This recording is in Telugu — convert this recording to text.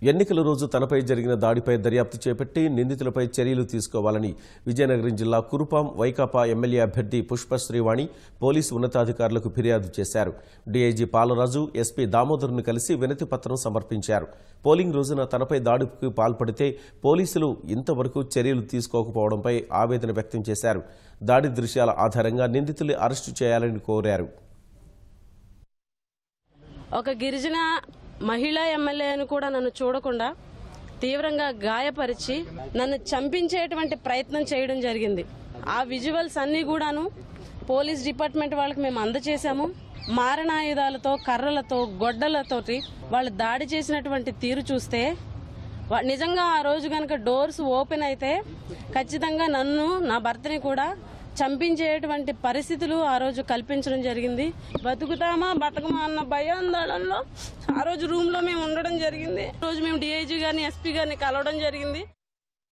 ఎన్నికల రోజు తనపై జరిగిన దాడిపై దర్యాప్తు చేపట్టి నిందితులపై చర్యలు తీసుకోవాలని విజయనగరం జిల్లా కురుపాం వైకాపా ఎమ్మెల్యే అభ్యర్థి పుష్పశ్రీవాణి పోలీసు ఉన్నతాధికారులకు ఫిర్యాదు చేశారు. డీఐజీ పాలరాజు, ఎస్పీ దామోదర్ను కలిసి వినతి పత్రం సమర్పించారు. పోలింగ్ రోజున తనపై దాడికి పాల్పడితే పోలీసులు ఇంతవరకు చర్యలు తీసుకోకపోవడంపై ఆవేదన వ్యక్తం చేశారు. దాడి దృశ్యాల ఆధారంగా నిందితుల్ని అరెస్టు చేయాలని కోరారు. ఒక గిరిజన మహిళా ఎమ్మెల్యేను కూడా నన్ను చూడకుండా తీవ్రంగా గాయపరిచి నన్ను చంపించేటువంటి ప్రయత్నం చేయడం జరిగింది. ఆ విజువల్స్ అన్నీ కూడాను పోలీస్ డిపార్ట్మెంట్ వాళ్ళకి మేము అందజేశాము. మారణాయుధాలతో, కర్రలతో, గొడ్డలతోటి వాళ్ళు దాడి చేసినటువంటి తీరు చూస్తే నిజంగా ఆ రోజు కనుక డోర్స్ ఓపెన్ అయితే ఖచ్చితంగా నన్ను, నా భర్తని కూడా చంపించేటువంటి పరిస్థితులు ఆ రోజు కల్పించడం జరిగింది. బతుకుతామా బతకమా అన్న భయాందోళనలో ఆ రోజు రూమ్ లో మేము ఉండడం జరిగింది. రోజు మేము డీఐజీ గారిని, ఎస్పీ గారిని కలవడం జరిగింది.